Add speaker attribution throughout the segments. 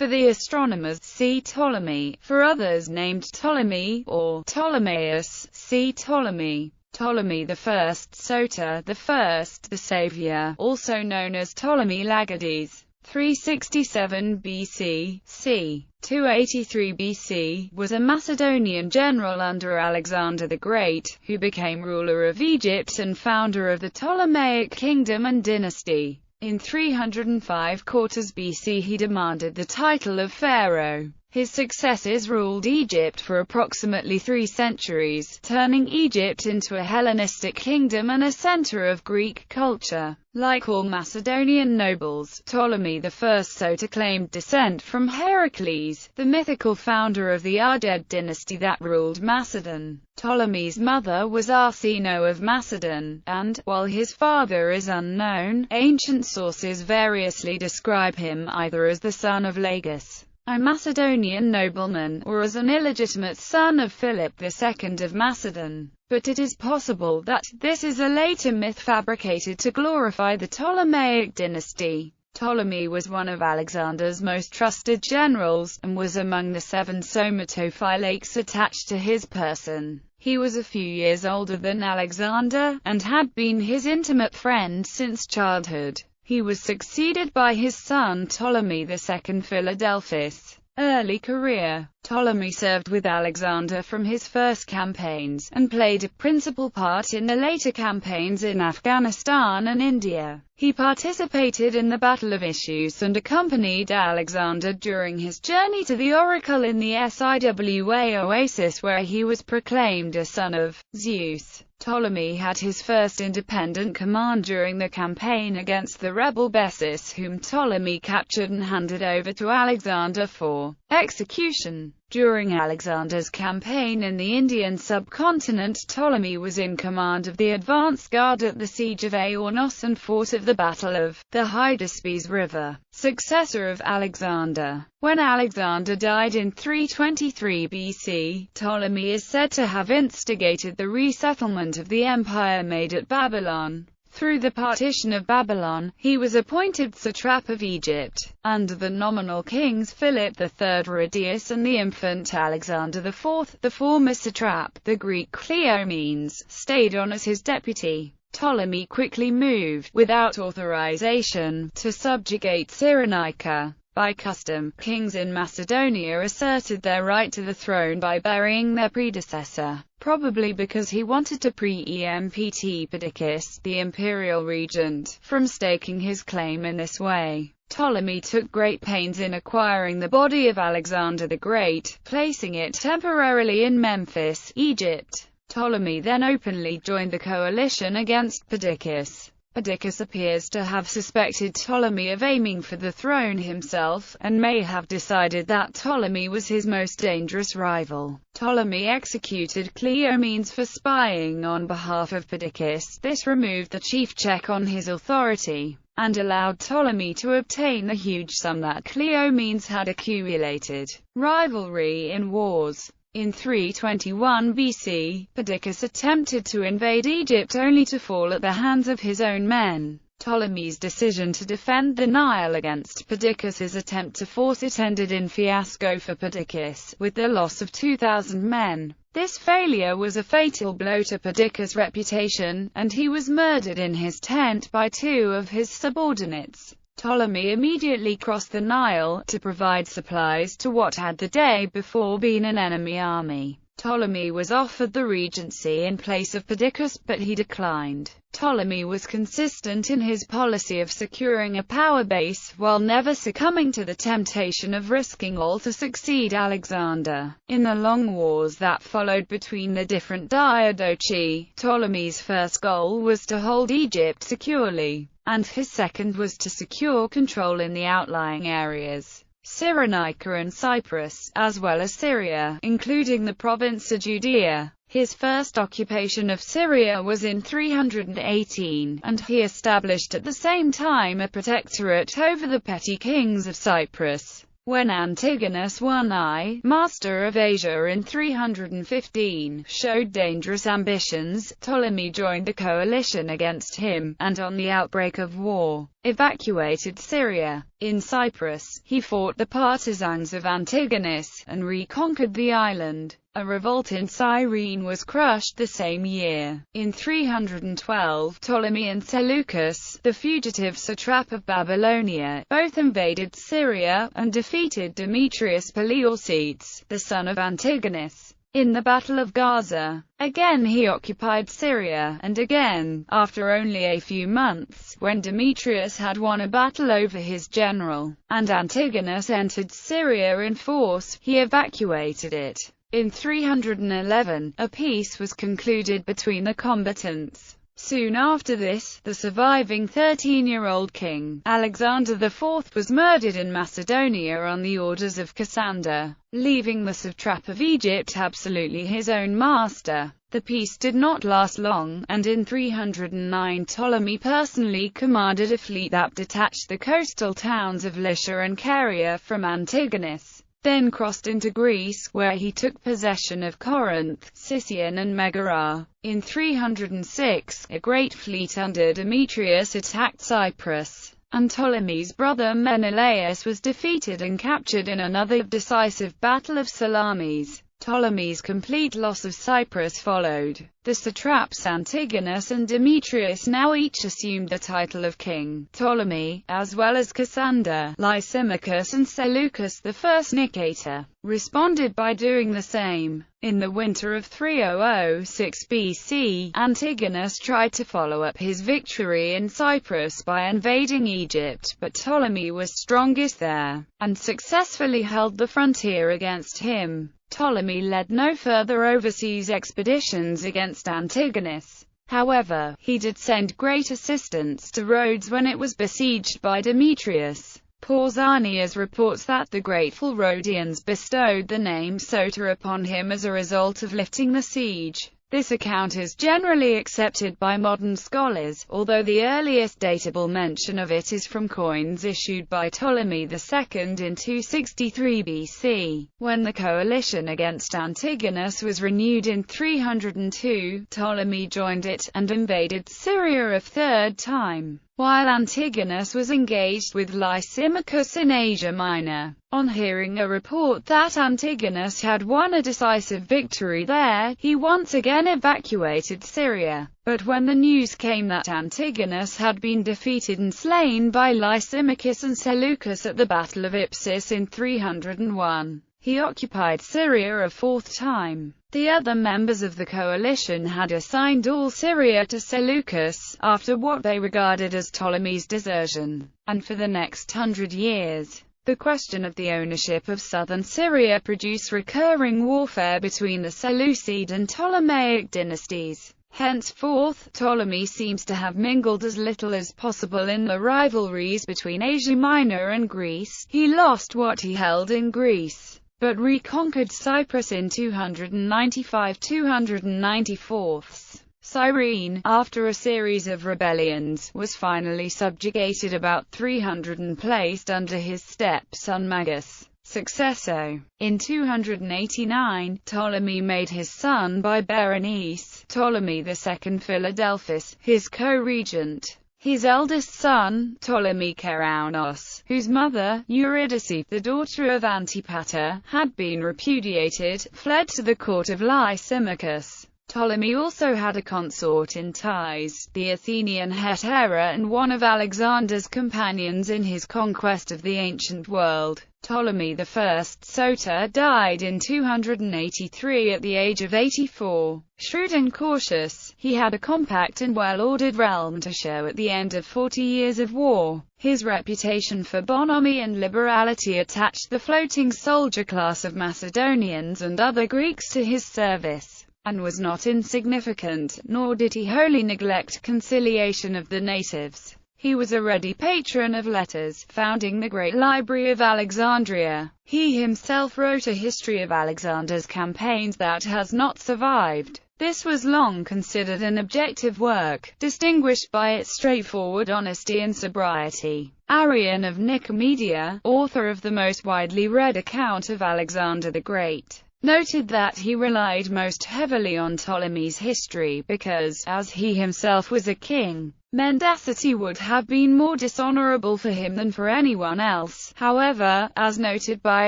Speaker 1: For the astronomers, see Ptolemy. For others named Ptolemy, or Ptolemaeus, see Ptolemy. Ptolemy I Soter, the Savior, also known as Ptolemy Lagades, 367 BC, c. 283 BC, was a Macedonian general under Alexander the Great, who became ruler of Egypt and founder of the Ptolemaic kingdom and dynasty. In 305 quarters BC he demanded the title of pharaoh. His successors ruled Egypt for approximately 3 centuries, turning Egypt into a Hellenistic kingdom and a center of Greek culture. Like all Macedonian nobles, Ptolemy I Soter claimed descent from Heracles, the mythical founder of the Ardid dynasty that ruled Macedon. Ptolemy's mother was Arsinoe of Macedon, and, while his father is unknown, ancient sources variously describe him either as the son of Lagus, a Macedonian nobleman, or as an illegitimate son of Philip II of Macedon. But it is possible that this is a later myth fabricated to glorify the Ptolemaic dynasty. Ptolemy was one of Alexander's most trusted generals, and was among the 7 somatophylakes attached to his person. He was a few years older than Alexander, and had been his intimate friend since childhood. He was succeeded by his son Ptolemy II Philadelphus. Early career. Ptolemy served with Alexander from his first campaigns, and played a principal part in the later campaigns in Afghanistan and India. He participated in the Battle of Issus and accompanied Alexander during his journey to the oracle in the Siwa oasis, where he was proclaimed a son of Zeus. Ptolemy had his first independent command during the campaign against the rebel Bessus, whom Ptolemy captured and handed over to Alexander for execution. During Alexander's campaign in the Indian subcontinent, Ptolemy was in command of the advance guard at the siege of Aornos and fought at the Battle of the Hydaspes River, successor of Alexander. When Alexander died in 323 BC, Ptolemy is said to have instigated the resettlement of the empire made at Babylon. Through the partition of Babylon, he was appointed satrap of Egypt. Under the nominal kings Philip III Aridius and the infant Alexander IV, the former satrap, the Greek Cleomenes, stayed on as his deputy. Ptolemy quickly moved, without authorization, to subjugate Cyrenaica. By custom, kings in Macedonia asserted their right to the throne by burying their predecessor, probably because he wanted to preempt Perdiccas, the imperial regent, from staking his claim in this way. Ptolemy took great pains in acquiring the body of Alexander the Great, placing it temporarily in Memphis, Egypt. Ptolemy then openly joined the coalition against Perdiccas. Perdiccas appears to have suspected Ptolemy of aiming for the throne himself, and may have decided that Ptolemy was his most dangerous rival. Ptolemy executed Cleomenes for spying on behalf of Perdiccas. This removed the chief check on his authority, and allowed Ptolemy to obtain the huge sum that Cleomenes had accumulated. Rivalry in wars. In 321 BC, Perdiccas attempted to invade Egypt only to fall at the hands of his own men. Ptolemy's decision to defend the Nile against Perdiccas's attempt to force it ended in fiasco for Perdiccas, with the loss of 2,000 men. This failure was a fatal blow to Perdiccas' reputation, and he was murdered in his tent by 2 of his subordinates. Ptolemy immediately crossed the Nile, to provide supplies to what had the day before been an enemy army. Ptolemy was offered the regency in place of Perdiccas, but he declined. Ptolemy was consistent in his policy of securing a power base, while never succumbing to the temptation of risking all to succeed Alexander. In the long wars that followed between the different Diadochi, Ptolemy's first goal was to hold Egypt securely, and his second was to secure control in the outlying areas, Cyrenaica and Cyprus, as well as Syria, including the province of Judea. His first occupation of Syria was in 318, and he established at the same time a protectorate over the petty kings of Cyprus. When Antigonus I, master of Asia in 315, showed dangerous ambitions, Ptolemy joined the coalition against him, and on the outbreak of war, evacuated Syria. In Cyprus, he fought the partisans of Antigonus, and reconquered the island. A revolt in Cyrene was crushed the same year. In 312, Ptolemy and Seleucus, the fugitive satrap of Babylonia, both invaded Syria, and defeated Demetrius Poliorcetes, the son of Antigonus, in the Battle of Gaza. Again he occupied Syria, and again, after only a few months, when Demetrius had won a battle over his general, and Antigonus entered Syria in force, he evacuated it. In 311, a peace was concluded between the combatants. Soon after this, the surviving 13-year-old king, Alexander IV, was murdered in Macedonia on the orders of Cassander, leaving the satrap of Egypt absolutely his own master. The peace did not last long, and in 309 Ptolemy personally commanded a fleet that detached the coastal towns of Lycia and Caria from Antigonus, then crossed into Greece, where he took possession of Corinth, Sicyon and Megara. In 306, a great fleet under Demetrius attacked Cyprus, and Ptolemy's brother Menelaus was defeated and captured in another decisive battle of Salamis. Ptolemy's complete loss of Cyprus followed. The satraps Antigonus and Demetrius now each assumed the title of king. Ptolemy, as well as Cassander, Lysimachus and Seleucus I Nicator, responded by doing the same. In the winter of 3006 BC, Antigonus tried to follow up his victory in Cyprus by invading Egypt, but Ptolemy was strongest there, and successfully held the frontier against him. Ptolemy led no further overseas expeditions against Antigonus. However, he did send great assistance to Rhodes when it was besieged by Demetrius. Pausanias reports that the grateful Rhodians bestowed the name Soter upon him as a result of lifting the siege. This account is generally accepted by modern scholars, although the earliest datable mention of it is from coins issued by Ptolemy II in 263 BC. When the coalition against Antigonus was renewed in 302, Ptolemy joined it, and invaded Syria a third time, while Antigonus was engaged with Lysimachus in Asia Minor. On hearing a report that Antigonus had won a decisive victory there, he once again evacuated Syria. But when the news came that Antigonus had been defeated and slain by Lysimachus and Seleucus at the Battle of Ipsus in 301, he occupied Syria a fourth time. The other members of the coalition had assigned all Syria to Seleucus, after what they regarded as Ptolemy's desertion, and for the next 100 years, the question of the ownership of southern Syria produced recurring warfare between the Seleucid and Ptolemaic dynasties. Henceforth, Ptolemy seems to have mingled as little as possible in the rivalries between Asia Minor and Greece. He lost what he held in Greece, but reconquered Cyprus in 295–294. Cyrene, after a series of rebellions, was finally subjugated about 300 and placed under his stepson Magus' successor. In 289, Ptolemy made his son by Berenice, Ptolemy II Philadelphus, his co-regent. His eldest son, Ptolemy Keraunos, whose mother, Eurydice, the daughter of Antipater, had been repudiated, fled to the court of Lysimachus. Ptolemy also had a consort in Thais, the Athenian Hetera, and one of Alexander's companions in his conquest of the ancient world. Ptolemy I Soter died in 283 at the age of 84. Shrewd and cautious, he had a compact and well-ordered realm to show at the end of 40 years of war. His reputation for bonhomie and liberality attached the floating soldier class of Macedonians and other Greeks to his service, and was not insignificant, nor did he wholly neglect conciliation of the natives. He was a ready patron of letters, founding the Great Library of Alexandria. He himself wrote a history of Alexander's campaigns that has not survived. This was long considered an objective work, distinguished by its straightforward honesty and sobriety. Arrian of Nicomedia, author of the most widely read account of Alexander the Great, noted that he relied most heavily on Ptolemy's history because, as he himself was a king, mendacity would have been more dishonorable for him than for anyone else. However, as noted by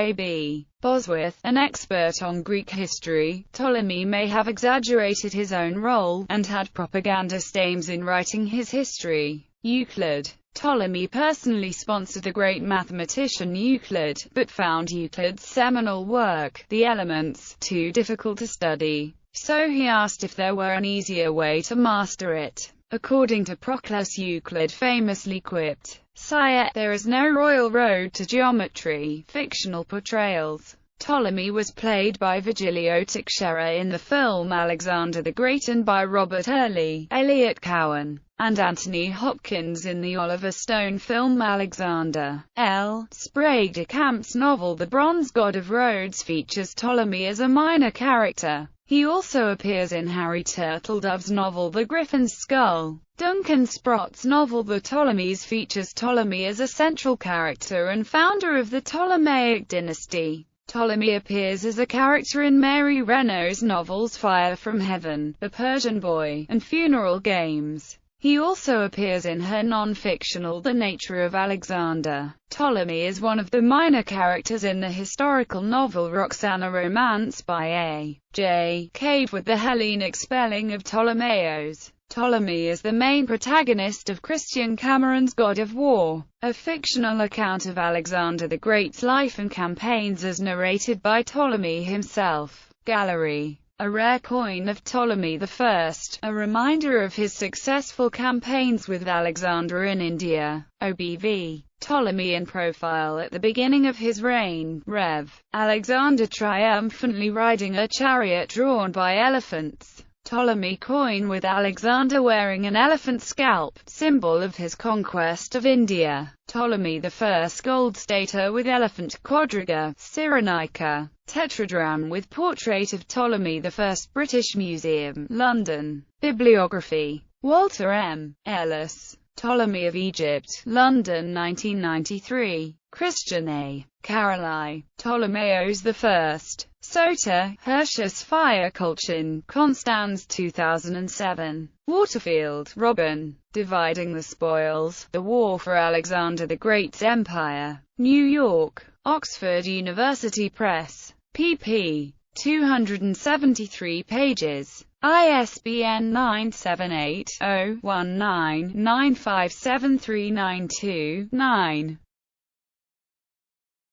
Speaker 1: A.B. Bosworth, an expert on Greek history, Ptolemy may have exaggerated his own role, and had propagandist aims in writing his history. Euclid. Ptolemy personally sponsored the great mathematician Euclid, but found Euclid's seminal work, The Elements, too difficult to study. So he asked if there were an easier way to master it. According to Proclus, Euclid famously quipped, "Sire, there is no royal road to geometry." Fictional portrayals. Ptolemy was played by Virgilio Teixeira in the film Alexander the Great and by Robert Early, Elliot Cowan, and Anthony Hopkins in the Oliver Stone film Alexander. L. Sprague de Camp's novel The Bronze God of Rhodes features Ptolemy as a minor character. He also appears in Harry Turtledove's novel The Griffin's Skull. Duncan Sprott's novel The Ptolemies features Ptolemy as a central character and founder of the Ptolemaic dynasty. Ptolemy appears as a character in Mary Renault's novels Fire from Heaven, The Persian Boy, and Funeral Games. He also appears in her non-fictional The Nature of Alexander. Ptolemy is one of the minor characters in the historical novel Roxana Romance by A. J. Cave with the Hellenic spelling of Ptolemaios. Ptolemy is the main protagonist of Christian Cameron's God of War, a fictional account of Alexander the Great's life and campaigns as narrated by Ptolemy himself. Gallery. A rare coin of Ptolemy I, a reminder of his successful campaigns with Alexander in India. OBV. Ptolemy in profile at the beginning of his reign. Rev. Alexander triumphantly riding a chariot drawn by elephants. Ptolemy coin with Alexander wearing an elephant scalp, symbol of his conquest of India. Ptolemy I gold stater with elephant quadriga, Cyrenaica. Tetradrachm with portrait of Ptolemy I, British Museum, London. Bibliography. Walter M. Ellis. Ptolemy of Egypt, London 1993. Christian A. Caroli. Ptolemaios I. Soter, Hirschus Fire Colchin, Constance 2007. Waterfield, Robin. Dividing the Spoils, The War for Alexander the Great's Empire. New York, Oxford University Press. pp. 273 pages. ISBN 978-0-19-957392-9.